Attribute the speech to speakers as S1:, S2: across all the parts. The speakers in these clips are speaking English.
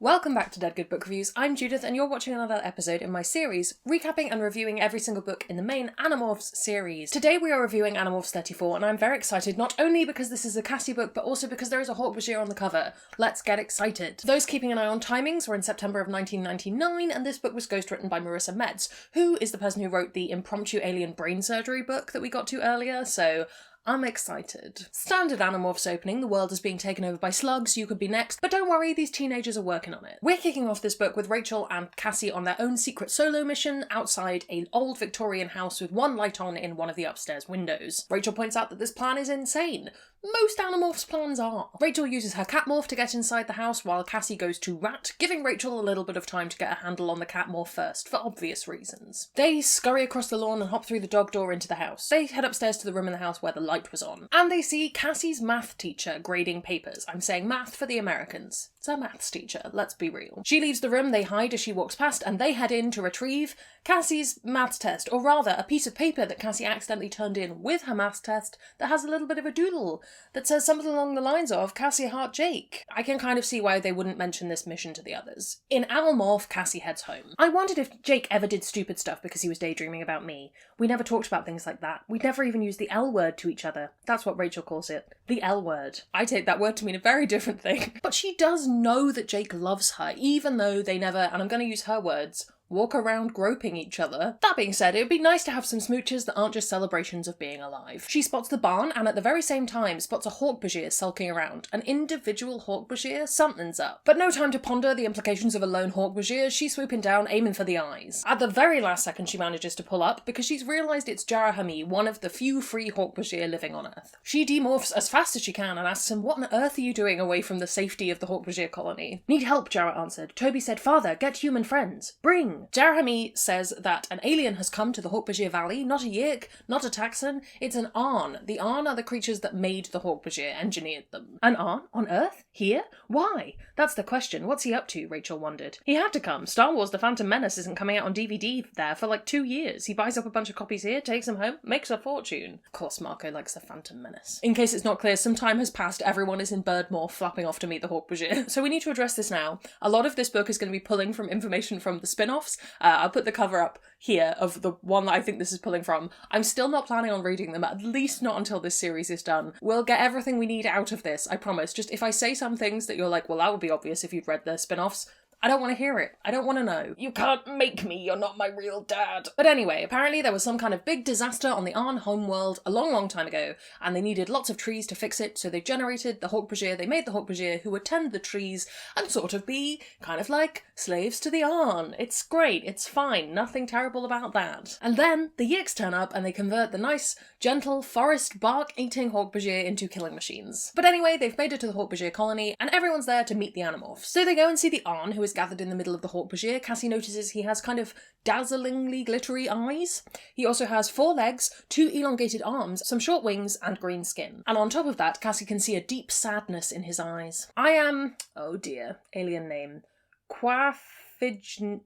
S1: Welcome back to Dead Good Book Reviews. I'm Judith and you're watching another episode in my series, recapping and reviewing every single book in the main Animorphs series. Today we are reviewing Animorphs 34 and I'm very excited, not only because this is a Cassie book, but also because there is a Hawk-Bajir on the cover. Let's get excited. For those keeping an eye on timings, we're in September of 1999 and this book was ghostwritten by Marissa Metz, who is the person who wrote the impromptu alien brain surgery book that we got to earlier, so I'm excited. Standard Animorphs opening, the world is being taken over by slugs, you could be next, but don't worry, these teenagers are working on it. We're kicking off this book with Rachel and Cassie on their own secret solo mission outside an old Victorian house with one light on in one of the upstairs windows. Rachel points out that this plan is insane. Most Animorphs' plans are. Rachel uses her Catmorph to get inside the house while Cassie goes to Rat, giving Rachel a little bit of time to get a handle on the Catmorph first, for obvious reasons. They scurry across the lawn and hop through the dog door into the house. They head upstairs to the room in the house where the light was on. And they see Cassie's math teacher grading papers. I'm saying math for the Americans. It's a maths teacher, let's be real. She leaves the room, they hide as she walks past, and they head in to retrieve Cassie's maths test, or rather, a piece of paper that Cassie accidentally turned in with her maths test that has a little bit of a doodle that says something along the lines of, Cassie heart Jake. I can kind of see why they wouldn't mention this mission to the others. In Animorph, Cassie heads home. I wondered if Jake ever did stupid stuff because he was daydreaming about me. We never talked about things like that. We'd never even used the L word to each other. That's what Rachel calls it. The L word. I take that word to mean a very different thing. But she does know that Jake loves her, even though they never, and I'm going to use her words, walk around groping each other. That being said, it would be nice to have some smooches that aren't just celebrations of being alive. She spots the barn and at the very same time spots a Hawk-Bajir sulking around. An individual Hawk-Bajir? Something's up. But no time to ponder the implications of a lone Hawk-Bajir, she's swooping down, aiming for the eyes. At the very last second she manages to pull up because she's realised it's Jarahami, one of the few free Hawk-Bajir living on Earth. She demorphs as fast as she can and asks him, what on earth are you doing away from the safety of the Hawk-Bajir colony? Need help, Jarrah answered. Toby said, father, get human friends. Bring. Jarahami says that an alien has come to the Hawk-Bajir Valley, not a Yik, not a Taxon, it's an Arn. The Arn are the creatures that made the Hawk-Bajir, engineered them. An Arn? On Earth? Here? Why? That's the question. What's he up to? Rachel wondered. He had to come. Star Wars The Phantom Menace isn't coming out on DVD there for like 2 years. He buys up a bunch of copies here, takes them home, makes a fortune. Of course Marco likes The Phantom Menace. In case it's not clear, some time has passed, everyone is in Birdmore flapping off to meet the Hawk-Bajir. So we need to address this now. A lot of this book is going to be pulling from information from the spin-offs. I'll put the cover up here of the one that I think this is pulling from. I'm still not planning on reading them, at least not until this series is done. We'll get everything we need out of this, I promise. Just if I say some things that you're like, well, that would be obvious if you'd read the spin-offs, I don't want to hear it. I don't want to know. You can't make me, you're not my real dad. But anyway, apparently there was some kind of big disaster on the Arn homeworld a long time ago, and they needed lots of trees to fix it, so they generated the Hawk-Bajir, they made the Hawk-Bajir who would tend the trees and sort of be kind of like slaves to the Arn. It's great, it's fine, nothing terrible about that. And then the Yiks turn up and they convert the nice, gentle, forest bark-eating Hawk-Bajir into killing machines. But anyway, they've made it to the Hawk-Bajir colony, and everyone's there to meet the Animorphs. So they go and see the Arn, who is gathered in the middle of the Hawk-Bajir. Cassie notices he has kind of dazzlingly glittery eyes. He also has 4 legs, 2 elongated arms, some short wings, and green skin. And on top of that, Cassie can see a deep sadness in his eyes. I am, oh dear, alien name, Quafiginivon.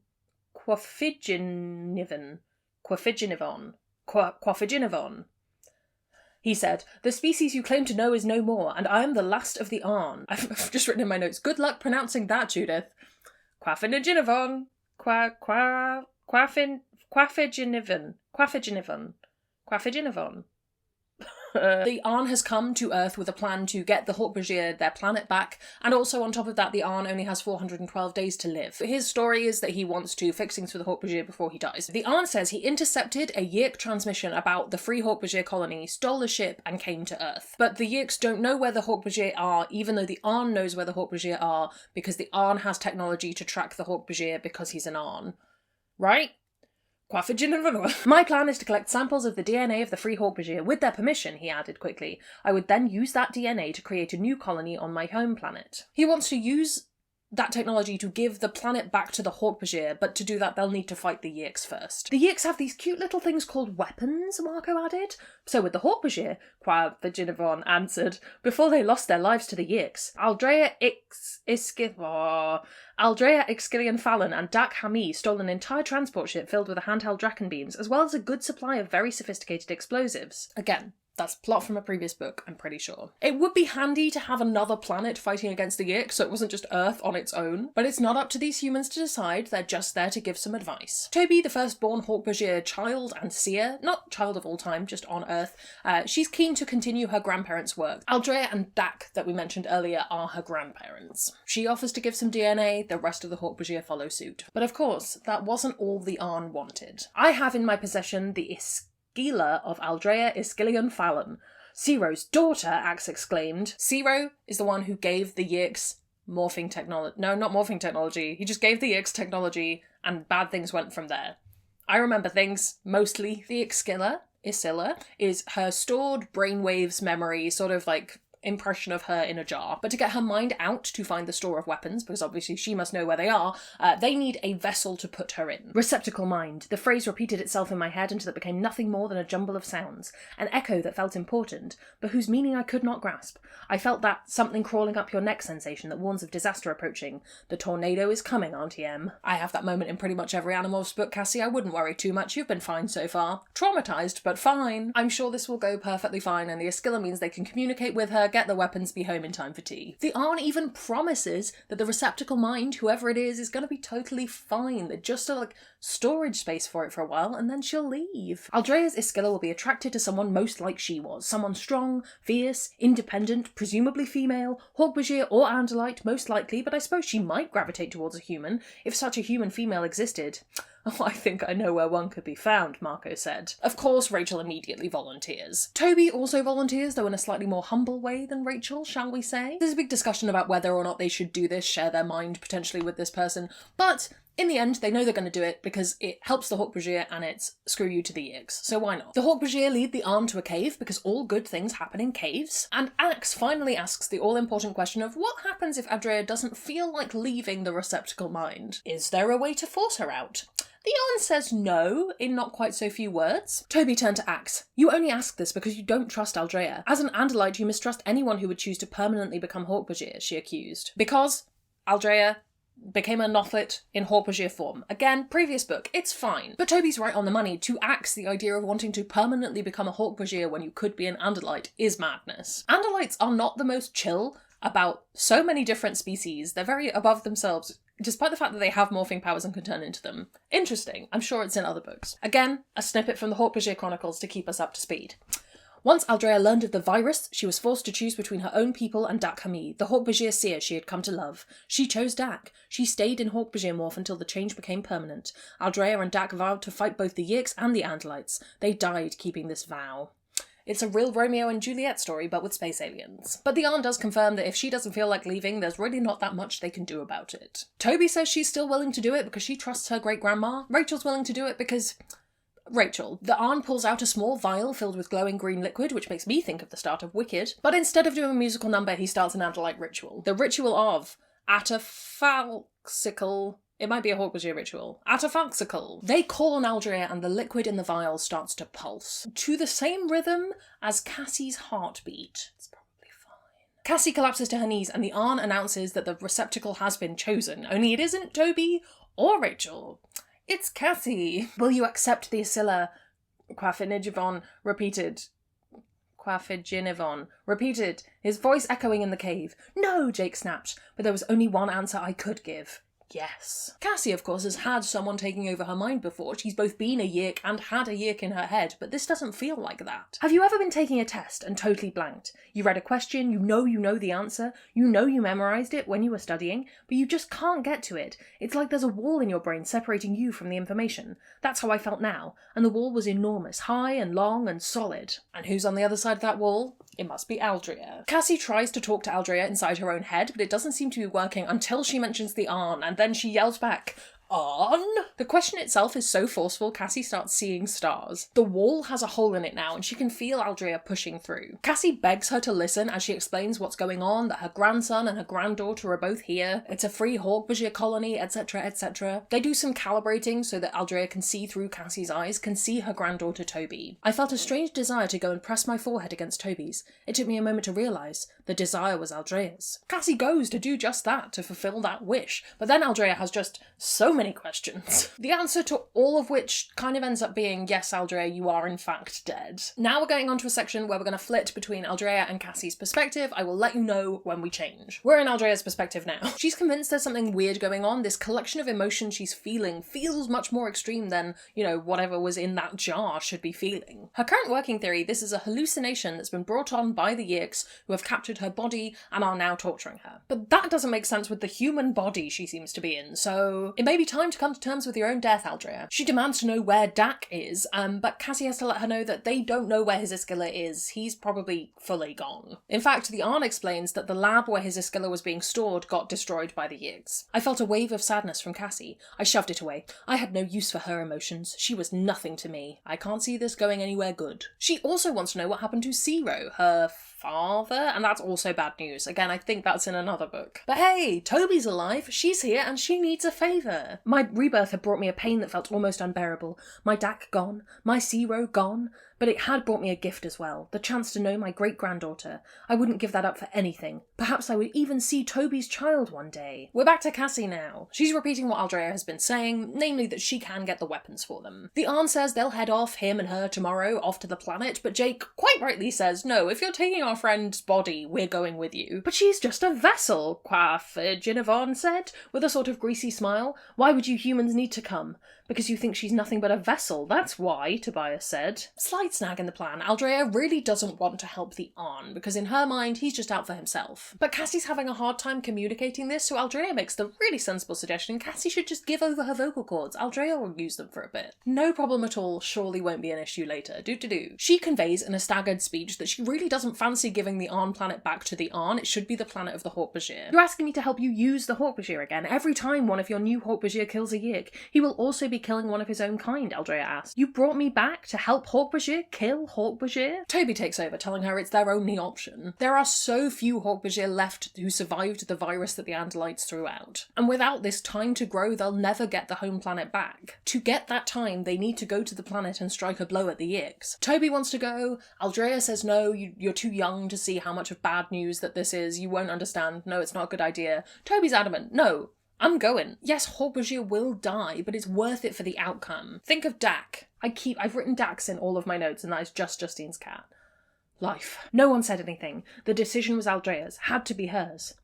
S1: He said, the species you claim to know is no more, and I am the last of the Arn. I've just written in my notes, good luck pronouncing that, Judith. Quafiginivon. Quafiginivon. The Arn has come to Earth with a plan to get the Hawk-Bajir their planet back, and also on top of that the Arn only has 412 days to live. His story is that he wants to fix things for the Hawk-Bajir before he dies. The Arn says he intercepted a Yik transmission about the free Hawk-Bajir colony, stole a ship, and came to Earth. But the Yiks don't know where the Hawk-Bajir are, even though the Arn knows where the Hawk-Bajir are, because the Arn has technology to track the Hawk-Bajir because he's an Arn. Right? My plan is to collect samples of the DNA of the free Hawk-Bajir with their permission, he added quickly. I would then use that DNA to create a new colony on my home planet. He wants to use that technology to give the planet back to the Hawk-Bajir, but to do that they'll need to fight the Yiks first. The Yiks have these cute little things called weapons, Marco added. So with the Hawk-Bajir, Quafiginivon answered, before they lost their lives to the Yiks. Aldrea Ixkillian Fallon and Dak Hami stole an entire transport ship filled with a handheld Draken beams, as well as a good supply of very sophisticated explosives. Again, That's plot from a previous book, I'm pretty sure. It would be handy to have another planet fighting against the Yeerks so it wasn't just Earth on its own, but it's not up to these humans to decide, they're just there to give some advice. Toby, the firstborn Hawk-Bajir child and seer, not child of all time, just on Earth, she's keen to continue her grandparents' work. Aldrea and Dak, that we mentioned earlier, are her grandparents. She offers to give some DNA, the rest of the Hawk-Bajir follow suit. But of course, that wasn't all the Arn wanted. I have in my possession the Iskeela of Aldrea Iskillion Fallon. Zero's daughter, Axe exclaimed. Zero is the one who gave the Yeerks morphing technology. No, not morphing technology. He just gave the Yeerks technology and bad things went from there. I remember things, mostly. The Iskeela is her stored brainwaves memory, sort of like impression of her in a jar. But to get her mind out to find the store of weapons, because obviously she must know where they are, they need a vessel to put her in. Receptacle mind. The phrase repeated itself in my head until it became nothing more than a jumble of sounds. An echo that felt important, but whose meaning I could not grasp. I felt that something crawling up your neck sensation that warns of disaster approaching. The tornado is coming, Auntie M. I have that moment in pretty much every Animorphs book, Cassie. I wouldn't worry too much. You've been fine so far. Traumatised, but fine. I'm sure this will go perfectly fine, and the Iskeela means they can communicate with her, get the weapons, be home in time for tea. The Arn even promises that the receptacle mind, whoever it is going to be totally fine. They're just a storage space for it for a while, and then she'll leave. Aldrea's Iskeela will be attracted to someone most like she was. Someone strong, fierce, independent, presumably female, Hawk-Bajir or Andalite, most likely, but I suppose she might gravitate towards a human, if such a human female existed. Oh, I think I know where one could be found, Marco said. Of course, Rachel immediately volunteers. Toby also volunteers, though in a slightly more humble way than Rachel, shall we say. There's a big discussion about whether or not they should do this, share their mind potentially with this person, but in the end, they know they're going to do it because it helps the Hawk-Bajir and it's screw you to the Yeerks, so why not? The Hawk-Bajir lead the Arn to a cave because all good things happen in caves, and Axe finally asks the all-important question of what happens if Aldrea doesn't feel like leaving the receptacle mind? Is there a way to force her out? The Arn says no, in not quite so few words. Toby turned to Axe. You only ask this because you don't trust Aldrea. As an Andalite, you mistrust anyone who would choose to permanently become Hawk-Bajir, she accused. Because Aldrea became a Nothet in Hawk-Bajir form. Again, previous book, it's fine. But Toby's right on the money. To Axe, the idea of wanting to permanently become a Hawk-Bajir when you could be an Andalite is madness. Andalites are not the most chill about so many different species. They're very above themselves, despite the fact that they have morphing powers and can turn into them. Interesting. I'm sure it's in other books. Again, a snippet from the Hawk-Bajir Chronicles to keep us up to speed. Once Aldrea learned of the virus, she was forced to choose between her own people and Dak Hamid, the Hawk-Bajir seer she had come to love. She chose Dak. She stayed in Hawk-Bajir morph until the change became permanent. Aldrea and Dak vowed to fight both the Yeerks and the Andalites. They died keeping this vow. It's a real Romeo and Juliet story, but with space aliens. But the Arn does confirm that if she doesn't feel like leaving, there's really not that much they can do about it. Toby says she's still willing to do it because she trusts her great-grandma. Rachel's willing to do it because Rachel. The Arn pulls out a small vial filled with glowing green liquid, which makes me think of the start of Wicked. But instead of doing a musical number, he starts an Andalite ritual. The ritual of Atafalxical. It might be a Hawk-Bajir ritual. Atafalxical. They call on Aldrea and the liquid in the vial starts to pulse. To the same rhythm as Cassie's heartbeat. It's probably fine. Cassie collapses to her knees and the Arn announces that the receptacle has been chosen. Only it isn't Toby or Rachel. It's Cassie. Will you accept the Iskeela? Quafinigivon repeated. Quafiginivon repeated, his voice echoing in the cave. No, Jake snapped, but there was only one answer I could give. Yes. Cassie, of course, has had someone taking over her mind before. She's both been a Yeerk and had a Yeerk in her head, but this doesn't feel like that. Have you ever been taking a test and totally blanked? You read a question, you know the answer, you memorised it when you were studying, but you just can't get to it. It's like there's a wall in your brain separating you from the information. That's how I felt now, and the wall was enormous, high and long and solid. And who's on the other side of that wall? It must be Aldrea. Cassie tries to talk to Aldrea inside her own head, but it doesn't seem to be working until she mentions the Arn, and then she yells back, Arn? The question itself is so forceful, Cassie starts seeing stars. The wall has a hole in it now, and she can feel Aldrea pushing through. Cassie begs her to listen as she explains what's going on, that her grandson and her granddaughter are both here, it's a free Hawk-Bajir colony, etc, etc. They do some calibrating so that Aldrea can see through Cassie's eyes, can see her granddaughter Toby. I felt a strange desire to go and press my forehead against Toby's. It took me a moment to realise the desire was Aldrea's. Cassie goes to do just that, to fulfil that wish, but then Aldrea has just so many many questions. The answer to all of which kind of ends up being, yes, Aldrea, you are in fact dead. Now we're going on to a section where we're going to flit between Aldrea and Cassie's perspective. I will let you know when we change. We're in Aldrea's perspective now. She's convinced there's something weird going on. This collection of emotions she's feeling feels much more extreme than, whatever was in that jar should be feeling. Her current working theory, this is a hallucination that's been brought on by the Yeeks who have captured her body and are now torturing her. But that doesn't make sense with the human body she seems to be in, so it may be time to come to terms with your own death, Aldrea. She demands to know where Dak is, but Cassie has to let her know that they don't know where his Iskilla is. He's probably fully gone. In fact, the Arn explains that the lab where his Iskilla was being stored got destroyed by the Yeeks. I felt a wave of sadness from Cassie. I shoved it away. I had no use for her emotions. She was nothing to me. I can't see this going anywhere good. She also wants to know what happened to Zero, her father, and that's also bad news. Again, I think that's in another book. But hey, Toby's alive, she's here, and she needs a favour. My rebirth had brought me a pain that felt almost unbearable. My Dak gone, my Zero gone, but it had brought me a gift as well, the chance to know my great-granddaughter. I wouldn't give that up for anything. Perhaps I would even see Toby's child one day. We're back to Cassie now. She's repeating what Aldrea has been saying, namely that she can get the weapons for them. The Arn says they'll head off, him and her, tomorrow, off to the planet, but Jake quite rightly says, no, if you're taking our friend's body, we're going with you. But she's just a vessel, quaff, Ginevon said, with a sort of greasy smile. Why would you humans need to come? Because you think she's nothing but a vessel, that's why, Tobias said. Slight snag in the plan. Aldrea really doesn't want to help the Arn, because in her mind, he's just out for himself. But Cassie's having a hard time communicating this, so Aldrea makes the really sensible suggestion Cassie should just give over her vocal cords. Aldrea will use them for a bit. No problem at all, surely won't be an issue later. Do. She conveys in a staggered speech that she really doesn't fancy giving the Arn planet back to the Arn. It should be the planet of the Hork-Bajir. You're asking me to help you use the Hork-Bajir again. Every time one of your new Hork-Bajir kills a Yeek, he will also be killing one of his own kind, Aldrea asked. You brought me back to help Hork-Bajir kill Hork-Bajir? Toby takes over, telling her it's their only option. There are so few Hork-Bajir left who survived the virus that the Andalites threw out. And without this time to grow, they'll never get the home planet back. To get that time, they need to go to the planet and strike a blow at the Yeeks. Toby wants to go. Aldrea says no, you're too young to see how much of bad news that this is. You won't understand. No, it's not a good idea. Toby's adamant. No. I'm going. Yes, Hork-Bajir will die, but it's worth it for the outcome. Think of Dak. I've written Dax in all of my notes, and that is just Justine's cat. Life. No one said anything. The decision was Aldrea's. Had to be hers.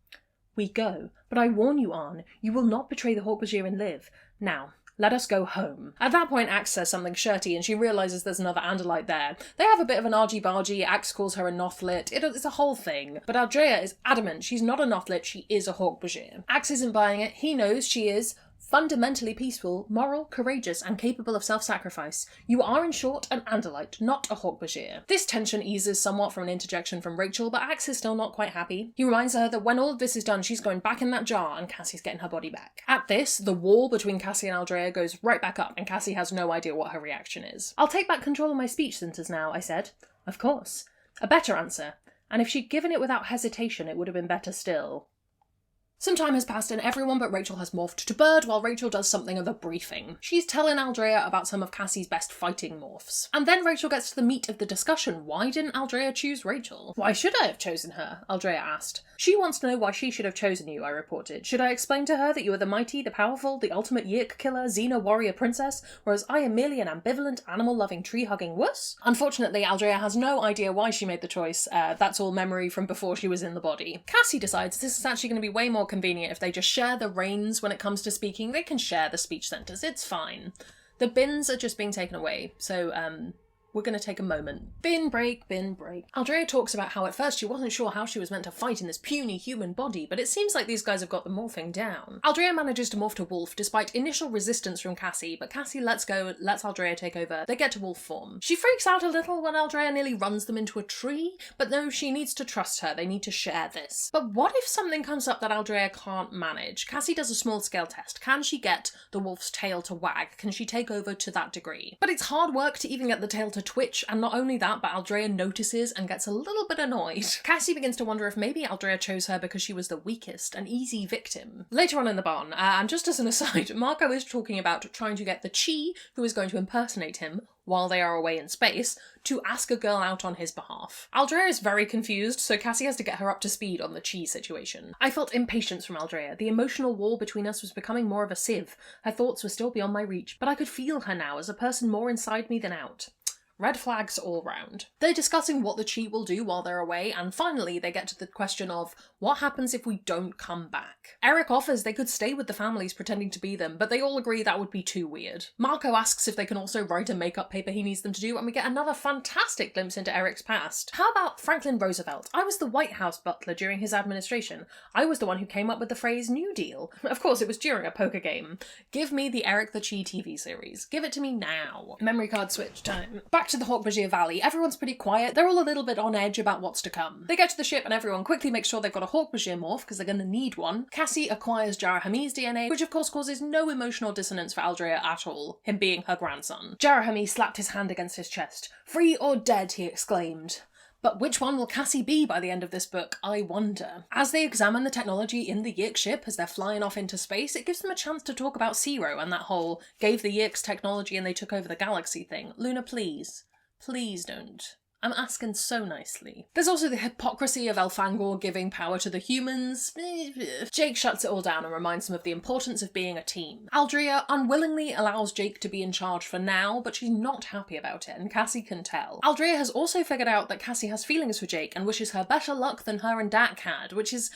S1: We go. But I warn you, Arn, you will not betray the Hork-Bajir and live. Now, let us go home. At that point, Axe says something shirty and she realises there's another Andalite there. They have a bit of an argy-bargy. Axe calls her a Nothlit. It's a whole thing. But Aldrea is adamant she's not a Nothlit, she is a Hork-Bajir. Axe isn't buying it. He knows she is fundamentally peaceful, moral, courageous, and capable of self-sacrifice. You are, in short, an Andalite, not a Hork-Bajir. This tension eases somewhat from an interjection from Rachel, but Axe is still not quite happy. He reminds her that when all of this is done, she's going back in that jar and Cassie's getting her body back. At this, the wall between Cassie and Aldrea goes right back up and Cassie has no idea what her reaction is. I'll take back control of my speech centres now, I said. Of course. A better answer. And if she'd given it without hesitation, it would have been better still. Some time has passed and everyone but Rachel has morphed to bird while Rachel does something of a briefing. She's telling Aldrea about some of Cassie's best fighting morphs. And then Rachel gets to the meat of the discussion. Why didn't Aldrea choose Rachel? Why should I have chosen her? Aldrea asked. She wants to know why she should have chosen you, I reported. Should I explain to her that you are the mighty, the powerful, the ultimate Yeek killer, Xena warrior princess, whereas I am merely an ambivalent, animal-loving, tree-hugging wuss? Unfortunately, Aldrea has no idea why she made the choice. That's all memory from before she was in the body. Cassie decides this is actually going to be way more convenient if they just share the reins when it comes to speaking. They can share the speech centres, it's fine. The bins are just being taken away, so we're going to take a moment. Bin break, bin break. Aldrea talks about how at first she wasn't sure how she was meant to fight in this puny human body, but it seems like these guys have got the morphing down. Aldrea manages to morph to wolf despite initial resistance from Cassie, but Cassie lets go, lets Aldrea take over. They get to wolf form. She freaks out a little when Aldrea nearly runs them into a tree, but no, she needs to trust her. They need to share this. But what if something comes up that Aldrea can't manage? Cassie does a small scale test. Can she get the wolf's tail to wag? Can she take over to that degree? But it's hard work to even get the tail to to twitch, and not only that, but Aldrea notices and gets a little bit annoyed. Cassie begins to wonder if maybe Aldrea chose her because she was the weakest, an easy victim. Later on in the barn, and just as an aside, Marco is talking about trying to get the Chi, who is going to impersonate him while they are away in space, to ask a girl out on his behalf. Aldrea is very confused, so Cassie has to get her up to speed on the Chi situation. I felt impatience from Aldrea. The emotional wall between us was becoming more of a sieve. Her thoughts were still beyond my reach, but I could feel her now as a person more inside me than out. Red flags all round. They're discussing what the Chi will do while they're away, and finally they get to the question of what happens if we don't come back. Eric offers they could stay with the families pretending to be them, but they all agree that would be too weird. Marco asks if they can also write a makeup paper he needs them to do, and we get another fantastic glimpse into Eric's past. How about Franklin Roosevelt? I was the White House butler during his administration. I was the one who came up with the phrase New Deal. Of course, it was during a poker game. Give me the Eric the Chi TV series. Give it to me now. Memory card switch time. Back to the Hawkbajir Valley. Everyone's pretty quiet. They're all a little bit on edge about what's to come. They get to the ship and everyone quickly makes sure they've got a Hawkbajir morph because they're going to need one. Cassie acquires Jarahami's DNA, which of course causes no emotional dissonance for Aldrea at all, him being her grandson. Jarahami slapped his hand against his chest. "Free or dead," he exclaimed. But which one will Cassie be by the end of this book, I wonder? As they examine the technology in the Yeerk ship as they're flying off into space, it gives them a chance to talk about Zero and that whole gave the Yeerks technology and they took over the galaxy thing. Luna, please. Please don't. I'm asking so nicely. There's also the hypocrisy of Elfangor giving power to the humans. Jake shuts it all down and reminds them of the importance of being a team. Aldrea unwillingly allows Jake to be in charge for now, but she's not happy about it, and Cassie can tell. Aldrea has also figured out that Cassie has feelings for Jake and wishes her better luck than her and Dak had, which is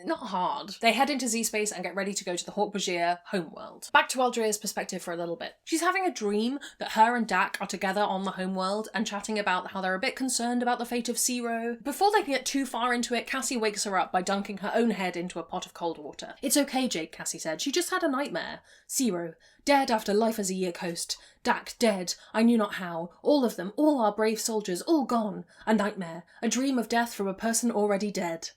S1: not hard. They head into Z-Space and get ready to go to the Hawkbajir homeworld. Back to Aldrea's perspective for a little bit. She's having a dream that her and Dak are together on the homeworld and chatting about how they're a bit concerned about the fate of Zero. Before they can get too far into it, Cassie wakes her up by dunking her own head into a pot of cold water. "It's okay, Jake," Cassie said. "She just had a nightmare. Zero, dead after life as a Yeerk host. Dak, dead, I knew not how. All of them, all our brave soldiers, all gone. A nightmare. A dream of death from a person already dead."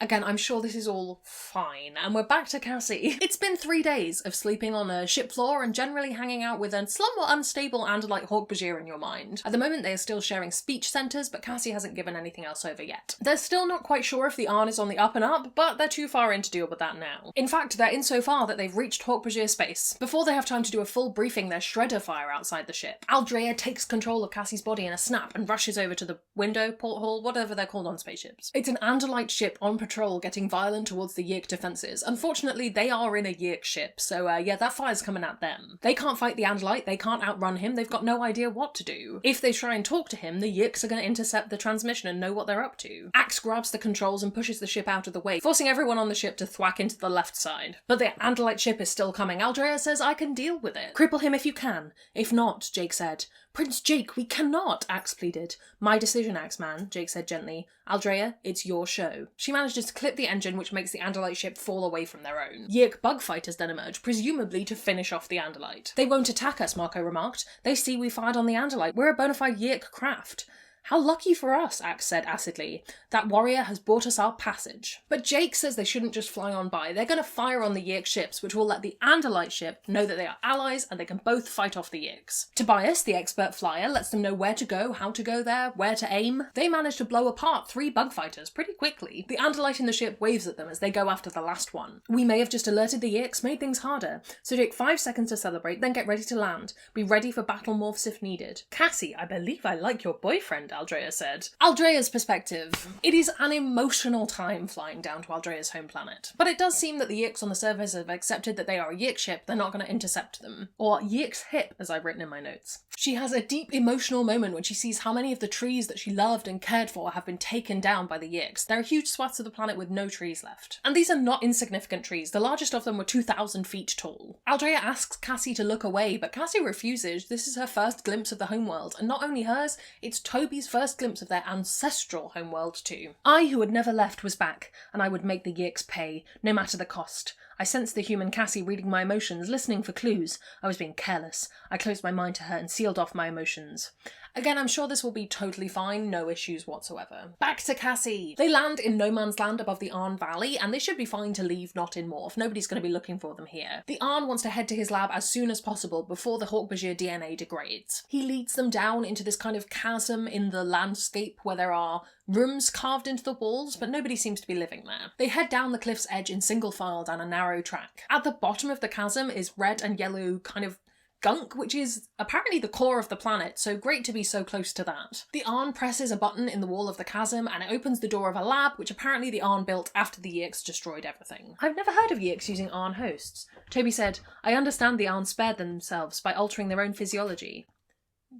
S1: Again, I'm sure this is all fine, and we're back to Cassie. It's been 3 days of sleeping on a ship floor and generally hanging out with a somewhat unstable Andalite Hawkbajir in your mind. At the moment, they are still sharing speech centres, but Cassie hasn't given anything else over yet. They're still not quite sure if the Arn is on the up and up, but they're too far in to deal with that now. In fact, they're in so far that they've reached Hawkbajir space. Before they have time to do a full briefing, there's shredder fire outside the ship. Aldrea takes control of Cassie's body in a snap and rushes over to the window, porthole, whatever they're called on spaceships. It's an Andalite ship on patrol getting violent towards the Yeerk defences. Unfortunately, they are in a Yeerk ship, so yeah, that fire's coming at them. They can't fight the Andalite, they can't outrun him, they've got no idea what to do. If they try and talk to him, the Yeerks are going to intercept the transmission and know what they're up to. Axe grabs the controls and pushes the ship out of the way, forcing everyone on the ship to thwack into the left side. But the Andalite ship is still coming. Aldrea says, "I can deal with it. Cripple him if you can. If not," Jake said. "Prince Jake, we cannot," Axe pleaded. "My decision, Axeman," Jake said gently. "Aldrea, it's your show." She manages to clip the engine, which makes the Andalite ship fall away from their own. Yeerk bug fighters then emerge, presumably to finish off the Andalite. "They won't attack us," Marco remarked. "They see we fired on the Andalite. We're a bona fide Yeerk craft." "How lucky for us," Axe said acidly. "That warrior has bought us our passage." But Jake says they shouldn't just fly on by. They're going to fire on the Yeerk ships, which will let the Andalite ship know that they are allies and they can both fight off the Yeerks. Tobias, the expert flyer, lets them know where to go, how to go there, where to aim. They manage to blow apart 3 bug fighters pretty quickly. The Andalite in the ship waves at them as they go after the last one. "We may have just alerted the Yeerks, made things harder. So take 5 seconds to celebrate, then get ready to land. Be ready for battle morphs if needed." "Cassie, I believe I like your boyfriend," Aldrea said. Aldrea's perspective. It is an emotional time flying down to Aldrea's home planet. But it does seem that the Yeerks on the surface have accepted that they are a Yeerk ship, they're not going to intercept them. Or Yeerk's hip, as I've written in my notes. She has a deep emotional moment when she sees how many of the trees that she loved and cared for have been taken down by the Yeerks. There are huge swaths of the planet with no trees left. And these are not insignificant trees. The largest of them were 2,000 feet tall. Aldrea asks Cassie to look away, but Cassie refuses. This is her first glimpse of the homeworld, and not only hers, it's Toby's first glimpse of their ancestral homeworld too. "I, who had never left, was back, and I would make the Yeerks pay, no matter the cost. I sensed the human Cassie reading my emotions, listening for clues. I was being careless. I closed my mind to her and sealed off my emotions. Again, I'm sure this will be totally fine, no issues whatsoever. Back to Cassie. They land in no man's land above the Arn Valley, and they should be fine to leave Not in Morph. Nobody's going to be looking for them here. The Arn wants to head to his lab as soon as possible before the Hawk-Bajir DNA degrades. He leads them down into this kind of chasm in the landscape where there are rooms carved into the walls, but nobody seems to be living there. They head down the cliff's edge in single file down a narrow track. At the bottom of the chasm is red and yellow kind of gunk, which is apparently the core of the planet, so great to be so close to that. The Arn presses a button in the wall of the chasm and it opens the door of a lab, which apparently the Arn built after the Yeeks destroyed everything. I've never heard of Yeeks using Arn hosts. Toby said, I understand the Arn spared themselves by altering their own physiology.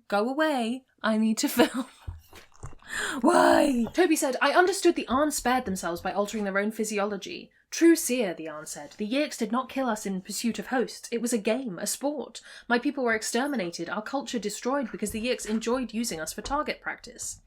S1: Go away, I need to film. Why? Toby said, I understood the Arn spared themselves by altering their own physiology. True seer, the Arn said. The Yeeks did not kill us in pursuit of hosts. It was a game, a sport. My people were exterminated, our culture destroyed because the Yeeks enjoyed using us for target practice.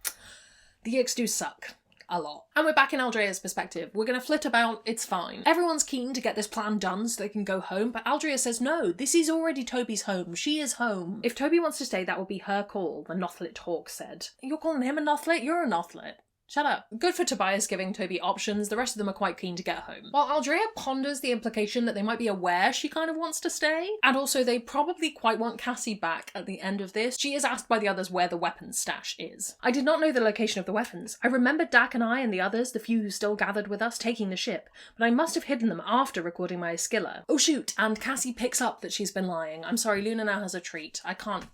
S1: The Yeeks do suck. A lot. And we're back in Aldrea's perspective. We're going to flit about, it's fine. Everyone's keen to get this plan done so they can go home, but Aldrea says no, this is already Toby's home. She is home. If Toby wants to stay, that will be her call, the Nothlit Hawk said. You're calling him a Nothlit? You're a Nothlit. Shut up. Good for Tobias giving Toby options, the rest of them are quite keen to get home. While Aldrea ponders the implication that they might be aware she kind of wants to stay, and also they probably quite want Cassie back at the end of this, she is asked by the others where the weapons stash is. I did not know the location of the weapons. I remembered Dak and I and the others, the few who still gathered with us, taking the ship, but I must have hidden them after recording my Esquilla. Oh shoot, and Cassie picks up that she's been lying. I'm sorry, Luna now has a treat. I can't.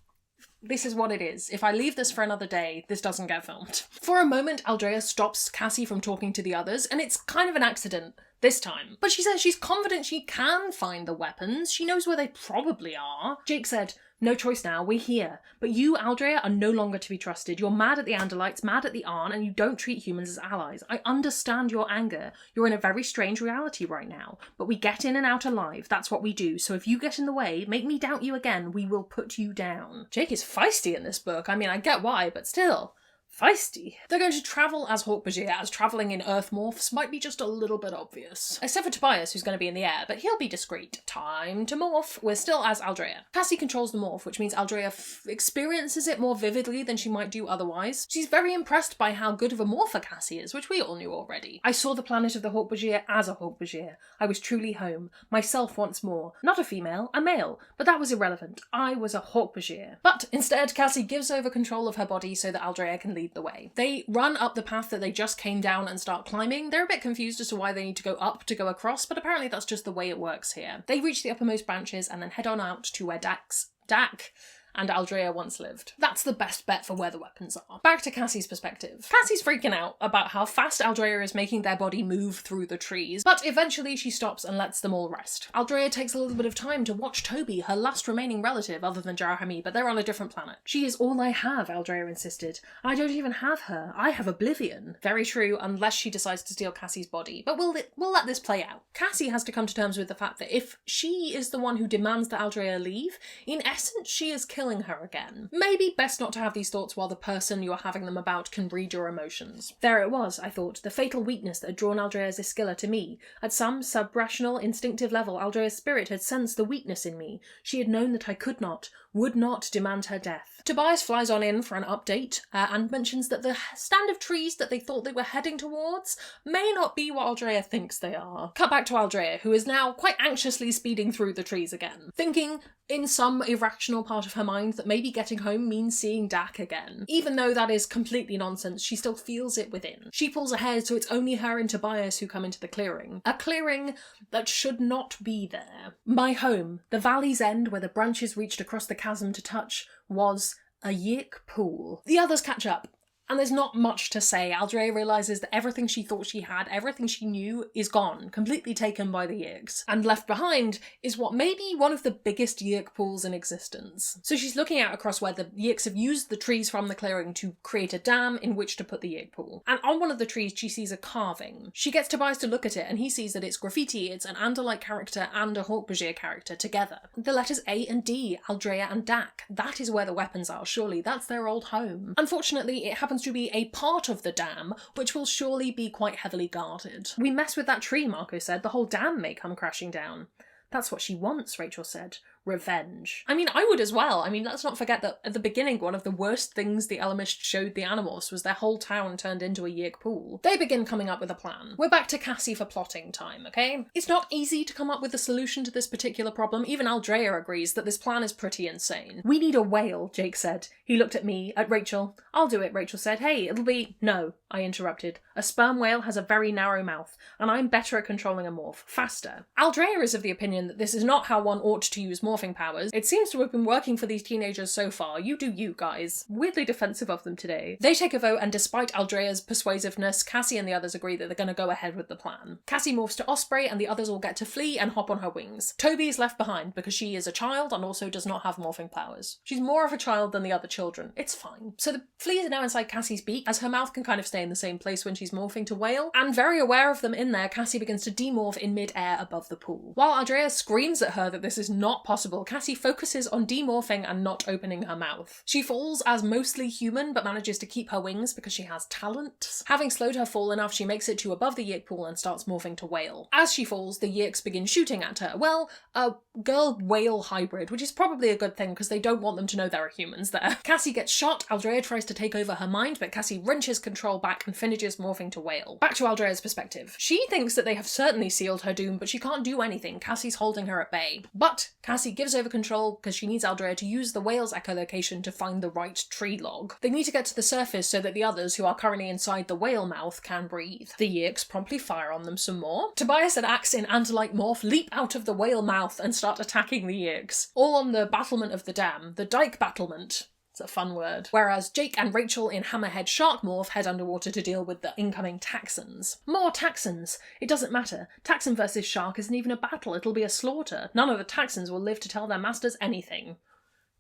S1: This is what it is. If I leave this for another day, this doesn't get filmed. For a moment, Aldrea stops Cassie from talking to the others, and it's kind of an accident this time. But she says she's confident she can find the weapons. She knows where they probably are. Jake said, no choice now, we're here. But you, Aldrea, are no longer to be trusted. You're mad at the Andalites, mad at the Arn, and you don't treat humans as allies. I understand your anger. You're in a very strange reality right now. But we get in and out alive. That's what we do. So if you get in the way, make me doubt you again, we will put you down. Jake is feisty in this book. I mean, I get why, but still. Feisty. They're going to travel as Hawk-Bajir, as travelling in Earth morphs might be just a little bit obvious. Except for Tobias, who's going to be in the air, but he'll be discreet. Time to morph. We're still as Aldrea. Cassie controls the morph, which means Aldrea experiences it more vividly than she might do otherwise. She's very impressed by how good of a morpher Cassie is, which we all knew already. I saw the planet of the Hawk-Bajir as a Hawk-Bajir. I was truly home. Myself once more. Not a female, a male. But that was irrelevant. I was a Hawk-Bajir. But instead, Cassie gives over control of her body so that Aldrea can lead the way. They run up the path that they just came down and start climbing. They're a bit confused as to why they need to go up to go across, but apparently that's just the way it works here. They reach the uppermost branches and then head on out to where Dak and Aldrea once lived. That's the best bet for where the weapons are. Back to Cassie's perspective. Cassie's freaking out about how fast Aldrea is making their body move through the trees, but eventually she stops and lets them all rest. Aldrea takes a little bit of time to watch Toby, her last remaining relative other than Jarahami, but they're on a different planet. She is all I have, Aldrea insisted. I don't even have her. I have Oblivion. Very true, unless she decides to steal Cassie's body, but we'll let this play out. Cassie has to come to terms with the fact that if she is the one who demands that Aldrea leave, in essence she is killing her again. Maybe best not to have these thoughts while the person you're having them about can read your emotions. There it was, I thought, the fatal weakness that had drawn Aldrea's Esquilla to me. At some sub-rational, instinctive level, Aldrea's spirit had sensed the weakness in me. She had known that I could not, would not demand her death. Tobias flies on in for an update and mentions that the stand of trees that they thought they were heading towards may not be what Aldrea thinks they are. Cut back to Aldrea, who is now quite anxiously speeding through the trees again, thinking in some irrational part of her mind that maybe getting home means seeing Dak again. Even though that is completely nonsense, she still feels it within. She pulls ahead, so it's only her and Tobias who come into the clearing. A clearing that should not be there. My home, the valley's end where the branches reached across the chasm to touch, was a Yeek pool. The others catch up. And there's not much to say. Aldrea realises that everything she thought she had, everything she knew, is gone, completely taken by the Yeeks. And left behind is what may be one of the biggest Yeek pools in existence. So she's looking out across where the Yeeks have used the trees from the clearing to create a dam in which to put the Yeek pool. And on one of the trees she sees a carving. She gets Tobias to look at it and he sees that it's graffiti, it's an Andalite character and a Hawk-Bajir character together. The letters A and D, Aldrea and Dak. That is where the weapons are, surely. That's their old home. Unfortunately, it happens to be a part of the dam, which will surely be quite heavily guarded. We mess with that tree, Marco said. The whole dam may come crashing down. That's what she wants, Rachel said. revenge. I mean, I would as well. I mean, let's not forget that at the beginning, one of the worst things the Elamists showed the Animorphs was their whole town turned into a Yeerk pool. They begin coming up with a plan. We're back to Cassie for plotting time, okay? It's not easy to come up with a solution to this particular problem. Even Aldrea agrees that this plan is pretty insane. We need a whale, Jake said. He looked at me, at Rachel. I'll do it, Rachel said. Hey, it'll be... No, I interrupted. A sperm whale has a very narrow mouth, and I'm better at controlling a morph. Faster. Aldrea is of the opinion that this is not how one ought to use morphing powers. It seems to have been working for these teenagers so far. You do you, guys. Weirdly defensive of them today. They take a vote, and despite Aldrea's persuasiveness, Cassie and the others agree that they're going to go ahead with the plan. Cassie morphs to Osprey, and the others all get to flee and hop on her wings. Toby is left behind because she is a child and also does not have morphing powers. She's more of a child than the other children. It's fine. So the fleas are now inside Cassie's beak, as her mouth can kind of stay in the same place when she's morphing to whale, and very aware of them in there, Cassie begins to demorph in mid-air above the pool. While Aldrea screams at her that this is not possible, Cassie focuses on demorphing and not opening her mouth. She falls as mostly human, but manages to keep her wings because she has talent. Having slowed her fall enough, she makes it to above the Yeerk pool and starts morphing to whale. As she falls, the Yeerks begin shooting at her. Well, a girl-whale hybrid, which is probably a good thing because they don't want them to know there are humans there. Cassie gets shot, Aldrea tries to take over her mind, but Cassie wrenches control back and finishes morphing to whale. Back to Aldrea's perspective. She thinks that they have certainly sealed her doom, but she can't do anything. Cassie's holding her at bay. But Cassie gives over control because she needs Aldrea to use the whale's echolocation to find the right tree log. They need to get to the surface so that the others, who are currently inside the whale mouth, can breathe. The Yeerks promptly fire on them some more. Tobias and Axe in Ant-like morph leap out of the whale mouth and start attacking the Yeerks. All on the battlement of the dam, the dike battlement. It's a fun word. Whereas Jake and Rachel in Hammerhead Shark Morph head underwater to deal with the incoming Taxons. More Taxons! It doesn't matter. Taxon versus Shark isn't even a battle, it'll be a slaughter. None of the Taxons will live to tell their masters anything.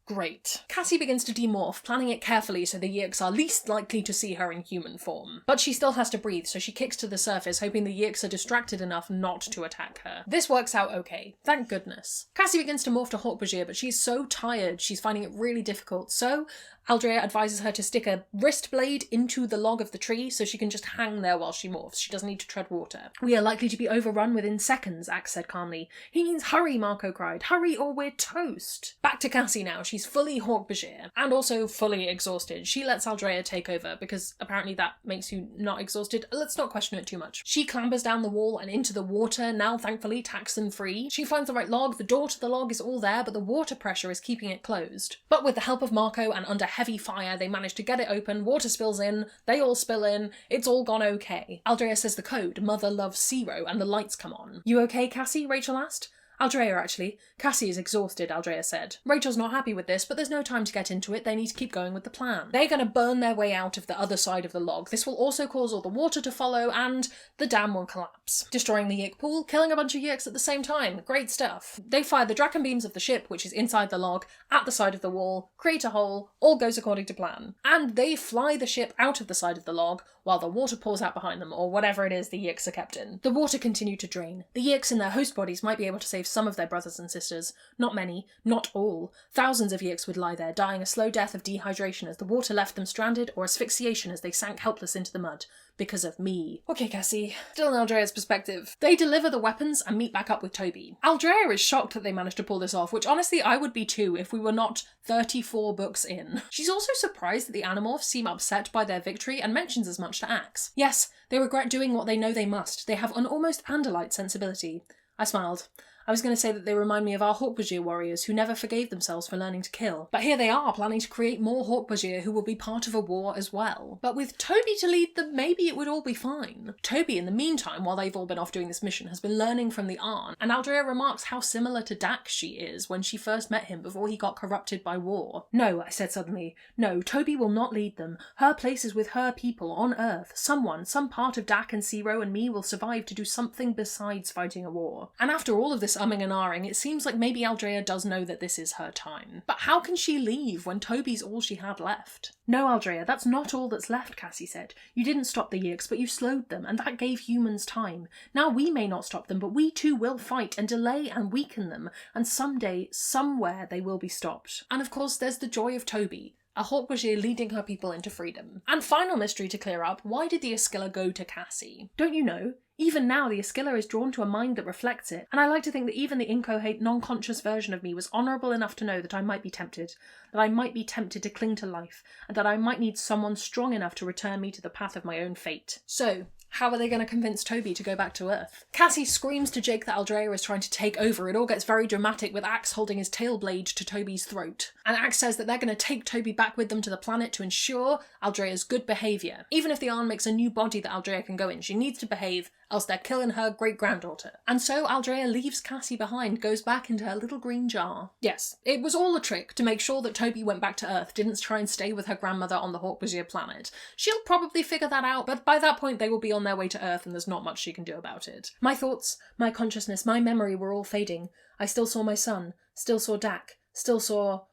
S1: Great. Cassie begins to demorph, planning it carefully so the Yeerks are least likely to see her in human form. But she still has to breathe, so she kicks to the surface, hoping the Yeerks are distracted enough not to attack her. This works out okay. Thank goodness. Cassie begins to morph to Hawk-Bajir, but she's so tired, she's finding it really difficult, so Aldrea advises her to stick a wrist blade into the log of the tree so she can just hang there while she morphs. She doesn't need to tread water. We are likely to be overrun within seconds, Axe said calmly. He means hurry, Marco cried. Hurry or we're toast. Back to Cassie now. She's fully Hawk-Bajir and also fully exhausted. She lets Aldrea take over because apparently that makes you not exhausted. Let's not question it too much. She clambers down the wall and into the water, now thankfully Taxon free. She finds the right log. The door to the log is all there, but the water pressure is keeping it closed. But with the help of Marco and under heavy fire, they manage to get it open, water spills in, they all spill in, it's all gone okay. Aldrea says the code, Mother loves Zero, and the lights come on. You okay, Cassie? Rachel asked. Aldrea, actually. Cassie is exhausted, Aldrea said. Rachel's not happy with this, but there's no time to get into it. They need to keep going with the plan. They're going to burn their way out of the other side of the log. This will also cause all the water to follow, and the dam will collapse, destroying the Yeerk pool, killing a bunch of Yeerks at the same time. Great stuff. They fire the Draken beams of the ship, which is inside the log, at the side of the wall, create a hole, all goes according to plan. And they fly the ship out of the side of the log, while the water pours out behind them, or whatever it is the Yeerks are kept in. The water continued to drain. The Yeerks in their host bodies might be able to save some of their brothers and sisters. Not many, not all. Thousands of Yeerks would lie there, dying a slow death of dehydration as the water left them stranded, or asphyxiation as they sank helpless into the mud. Because of me. Okay, Cassie. Still in Aldrea's perspective. They deliver the weapons and meet back up with Toby. Aldrea is shocked that they managed to pull this off, which honestly I would be too if we were not 34 books in. She's also surprised that the Animorphs seem upset by their victory and mentions as much to Axe. Yes, they regret doing what they know they must. They have an almost Andalite sensibility. I smiled. I was going to say that they remind me of our Hawk-Bajir warriors who never forgave themselves for learning to kill. But here they are, planning to create more Hawk-Bajir who will be part of a war as well. But with Toby to lead them, maybe it would all be fine. Toby, in the meantime, while they've all been off doing this mission, has been learning from the Arn, and Aldrea remarks how similar to Dax she is when she first met him before he got corrupted by war. No, I said suddenly. No, Toby will not lead them. Her place is with her people on Earth. Someone, some part of Dak and Zero and me will survive to do something besides fighting a war. And after all of this umming and ahhing, it seems like maybe Aldrea does know that this is her time. But how can she leave when Toby's all she had left? No, Aldrea, that's not all that's left, Cassie said. You didn't stop the Yeerks, but you slowed them, and that gave humans time. Now we may not stop them, but we too will fight and delay and weaken them, and someday, somewhere, they will be stopped. And of course, there's the joy of Toby. a Hork-Bajir leading her people into freedom. And final mystery to clear up, why did the Esquilla go to Cassie? Don't you know? Even now, the Esquilla is drawn to a mind that reflects it, and I like to think that even the inchoate, non-conscious version of me was honourable enough to know that I might be tempted to cling to life, and that I might need someone strong enough to return me to the path of my own fate. So, how are they going to convince Toby to go back to Earth? Cassie screams to Jake that Aldrea is trying to take over. It all gets very dramatic, with Axe holding his tail blade to Toby's throat. And Axe says that they're going to take Toby back with them to the planet to ensure Aldrea's good behaviour. Even if the Arn makes a new body that Aldrea can go in, she needs to behave, else they're killing her great-granddaughter. And so Aldrea leaves Cassie behind, goes back into her little green jar. Yes, it was all a trick to make sure that Toby went back to Earth, didn't try and stay with her grandmother on the Hork-Bajir planet. She'll probably figure that out, but by that point they will be on their way to Earth and there's not much she can do about it. My thoughts, my consciousness, my memory were all fading. I still saw my son, still saw Dak, still saw...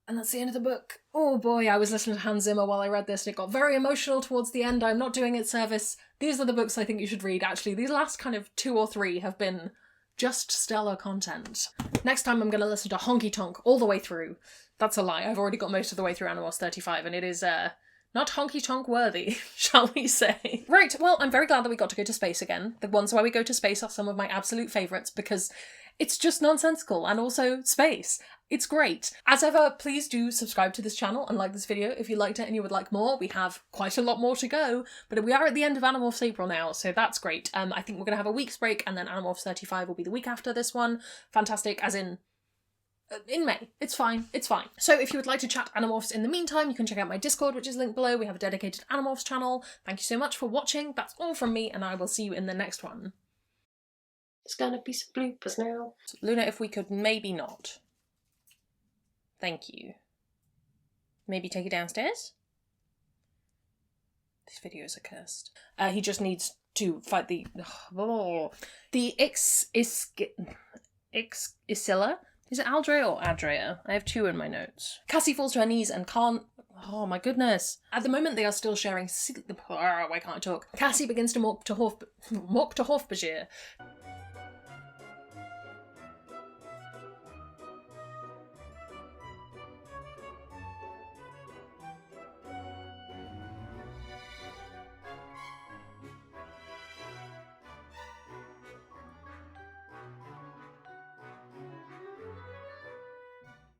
S1: And that's the end of the book. Oh boy, I was listening to Hans Zimmer while I read this and it got very emotional towards the end. I'm not doing it service. These are the books I think you should read. Actually, these last kind of 2 or 3 have been just stellar content. Next time I'm going to listen to Honky Tonk all the way through. That's a lie. I've already got most of the way through Animorphs 35 and it is, not honky tonk worthy, shall we say. Right, well, I'm very glad that we got to go to space again. The ones where we go to space are some of my absolute favourites because it's just nonsensical and also space. It's great. As ever, please do subscribe to this channel and like this video if you liked it and you would like more. We have quite a lot more to go, but we are at the end of Animorphs April now, so that's great. I think we're going to have a week's break and then Animorphs 35 will be the week after this one. Fantastic, as in May. It's fine. It's fine. So if you would like to chat Animorphs in the meantime, you can check out my Discord, which is linked below. We have a dedicated Animorphs channel. Thank you so much for watching. That's all from me, and I will see you in the next one.
S2: It's gonna be some bloopers now.
S1: Luna, if we could maybe not. Thank you. Maybe take it downstairs? These videos are cursed. He just needs to fight the Isilla. Is it Aldrea or Adrea? I have 2 in my notes. Cassie falls to her knees and can't... Oh my goodness. At the moment they are still sharing... Why can't I talk? Cassie begins to mock to Hork-Bajir.